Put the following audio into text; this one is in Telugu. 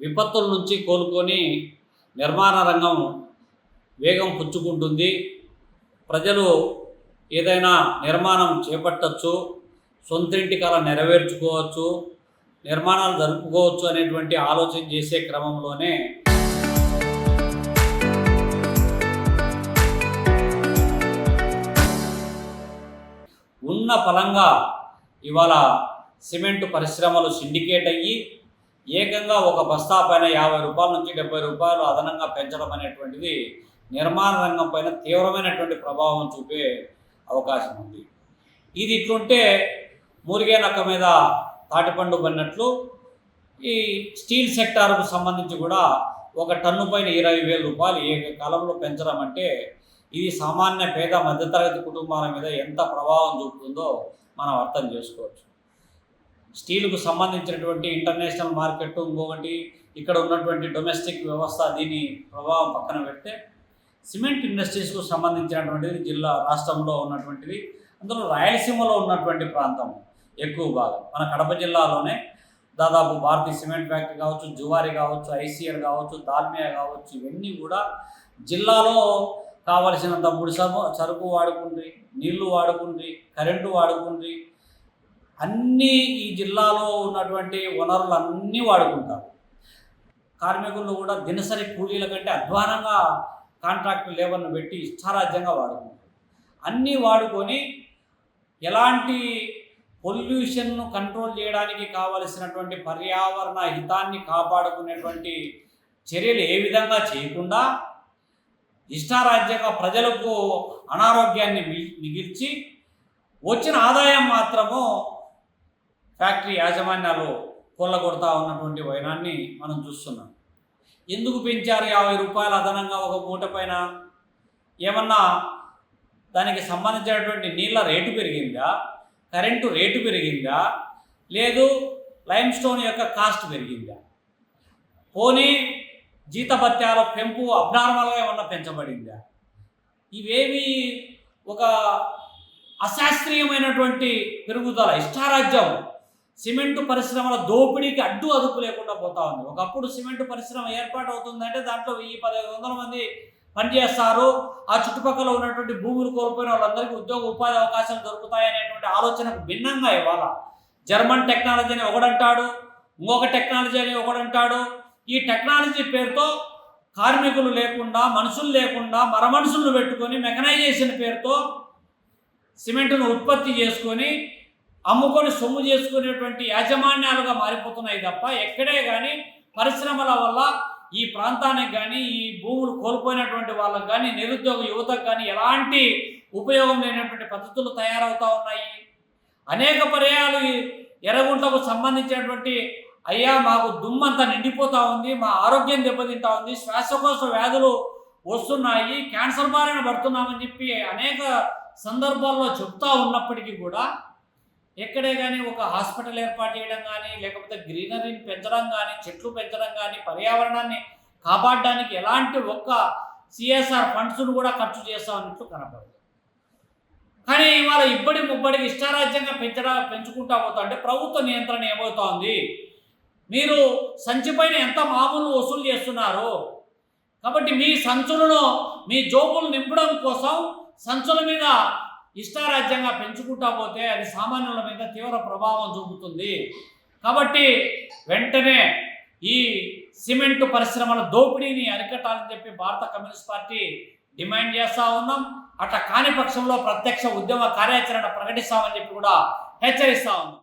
విపత్తుల నుంచి కోలుకొని నిర్మాణ రంగం వేగం పుచ్చుకుంటుంది. ప్రజలు ఏదైనా నిర్మాణం చేపట్టచ్చు, సొంతింటి కల నెరవేర్చుకోవచ్చు, నిర్మాణాలు జరుపుకోవచ్చు అనేటువంటి ఆలోచన చేసే క్రమంలోనే ఉన్న ఫలంగా ఇవాళ సిమెంటు పరిశ్రమలు సిండికేట్ అయ్యి ఏకంగా ఒక బస్తా పైన 50 రూపాయల నుంచి 70 రూపాయలు అదనంగా పెంచడం అనేటువంటిది నిర్మాణ రంగం పైన తీవ్రమైనటువంటి ప్రభావం చూపే అవకాశం ఉంది. ఇది ఇట్లుంటే మూలిగే నక్క మీద తాటిపండు పడినట్లు ఈ స్టీల్ సెక్టార్కు సంబంధించి కూడా ఒక టన్ను పైన 20,000 రూపాయలు ఏ కాలంలో పెంచడం అంటే ఇది సామాన్య పేద మధ్యతరగతి కుటుంబాల మీద ఎంత ప్రభావం చూపుతుందో మనం అర్థం చేసుకోవచ్చు. స్టీలుకు సంబంధించినటువంటి ఇంటర్నేషనల్ మార్కెట్, ఇంకొకటి ఇక్కడ ఉన్నటువంటి డొమెస్టిక్ వ్యవస్థ, దీని ప్రభావం పక్కన పెడితే సిమెంట్ ఇండస్ట్రీస్కు సంబంధించినటువంటిది రాష్ట్రంలో ఉన్నటువంటిది, అందులో రాయలసీమలో ఉన్నటువంటి ప్రాంతం ఎక్కువ భాగం. మన కడప జిల్లాలోనే దాదాపు భారతీయ సిమెంట్ ఫ్యాక్టరీ కావచ్చు, జువారి కావచ్చు, ఐసీఎల్ కావచ్చు, దాల్మియా కావచ్చు, ఇవన్నీ కూడా జిల్లాలో కావలసినంత ముడి సరుకు వాడుకుంది, నీళ్లు వాడుకుంది, కరెంటు వాడుకుంది, అన్నీ ఈ జిల్లాలో ఉన్నటువంటి వనరులు అన్నీ వాడుకుంటారు. కార్మికులు కూడా దినసరి కూలీల కంటే అధ్వానంగా కాంట్రాక్ట్ లేబర్ను పెట్టి ఇష్టారాజ్యంగా వాడుకుంటారు. అన్నీ వాడుకొని ఎలాంటి పొల్యూషన్ను కంట్రోల్ చేయడానికి కావలసినటువంటి పర్యావరణ హితాన్ని కాపాడుకునేటువంటి చర్యలు ఏ విధంగా చేయకుండా ఇష్టారాజ్యంగా ప్రజలకు అనారోగ్యాన్ని మిగిల్చి వచ్చిన ఆదాయం మాత్రము ఫ్యాక్టరీ యాజమాన్యాలు కొల్లగొడతా ఉన్నటువంటి వైనాన్ని మనం చూస్తున్నాం. ఎందుకు పెంచారు 50 రూపాయలు అదనంగా ఒక మూట పైన? ఏమన్నా దానికి సంబంధించినటువంటి నీళ్ళ రేటు పెరిగిందా, కరెంటు రేటు పెరిగిందా, లేదు లైమ్ స్టోన్ యొక్క కాస్ట్ పెరిగిందా, పోనీ జీతభత్యాల పెంపు అబ్నార్మల్గా ఏమన్నా పెంచబడిందా? ఇవేవి ఒక అశాస్త్రీయమైనటువంటి పెరుగుదల, ఇష్టారాజ్యం, సిమెంటు పరిశ్రమల దోపిడీకి అడ్డు అదుపు లేకుండా పోతా ఉంది. ఒకప్పుడు సిమెంటు పరిశ్రమ ఏర్పాటు అవుతుందంటే దాంట్లో 1000-1500 మంది పనిచేస్తారు, ఆ చుట్టుపక్కల ఉన్నటువంటి భూములు కోల్పోయిన వాళ్ళందరికీ ఉపాధి అవకాశాలు దొరుకుతాయి అనేటువంటి ఆలోచనకు భిన్నంగా ఇవాళ జర్మన్ టెక్నాలజీ అని ఒకడంటాడు, ఇంకొక టెక్నాలజీ అని ఒకడంటాడు. ఈ టెక్నాలజీ పేరుతో కార్మికులు లేకుండా, మనుషులు లేకుండా, మరమనుషులను పెట్టుకొని మెకనైజేషన్ పేరుతో సిమెంటును ఉత్పత్తి చేసుకొని అమ్ముకొని సొమ్ము చేసుకునేటువంటి యాజమాన్యాలుగా మారిపోతున్నాయి తప్ప ఎక్కడే కానీ పరిశ్రమల వల్ల ఈ ప్రాంతానికి కానీ, ఈ భూములు కోల్పోయినటువంటి వాళ్ళకు కానీ, నిరుద్యోగ యువతకు కానీ ఎలాంటి ఉపయోగం లేనటువంటి పద్ధతులు తయారవుతూ ఉన్నాయి. అనేక పర్యాలు ఎర్రగుంటకు సంబంధించినటువంటి అయ్యా మాకు దుమ్మంతా నిండిపోతూ ఉంది, మా ఆరోగ్యం దెబ్బతింటా ఉంది, శ్వాసకోశ వ్యాధులు వస్తున్నాయి, క్యాన్సర్ బారిన పడుతున్నామని చెప్పి అనేక సందర్భాల్లో చెప్తా ఉన్నప్పటికీ కూడా ఎక్కడే కానీ ఒక హాస్పిటల్ ఏర్పాటు చేయడం కానీ, లేకపోతే గ్రీనరీని పెంచడం కానీ, చెట్లు పెంచడం కానీ, పర్యావరణాన్ని కాపాడడానికి ఎలాంటి ఒక్క సిఎస్ఆర్ ఫండ్స్ను కూడా ఖర్చు చేస్తామన్నట్లు కనపడదు. కానీ ఇవాళ ఇబ్బడి ముబ్బడికి ఇష్టారాజ్యంగా పెంచుకుంటా పోతా అంటే ప్రభుత్వ నియంత్రణ ఏమవుతా ఉంది? మీరు సంచిపైన ఎంత మామూలు వసూలు చేస్తున్నారు కాబట్టి మీ సంచులను, మీ జోబులు నింపడం కోసం సంచుల మీద ఇష్టారాజ్యంగా పెంచుకుంటా పోతే అది సామాన్యుల మీద తీవ్ర ప్రభావం చూపుతుంది. కాబట్టి వెంటనే ఈ సిమెంటు పరిశ్రమల దోపిడీని అరికట్టాలని చెప్పి భారత కమ్యూనిస్ట్ పార్టీ డిమాండ్ చేస్తూ ఉన్నాం. అట్లా కాని పక్షంలో ప్రత్యక్ష ఉద్యమ కార్యాచరణ ప్రకటిస్తామని చెప్పి కూడా హెచ్చరిస్తూ ఉన్నాం.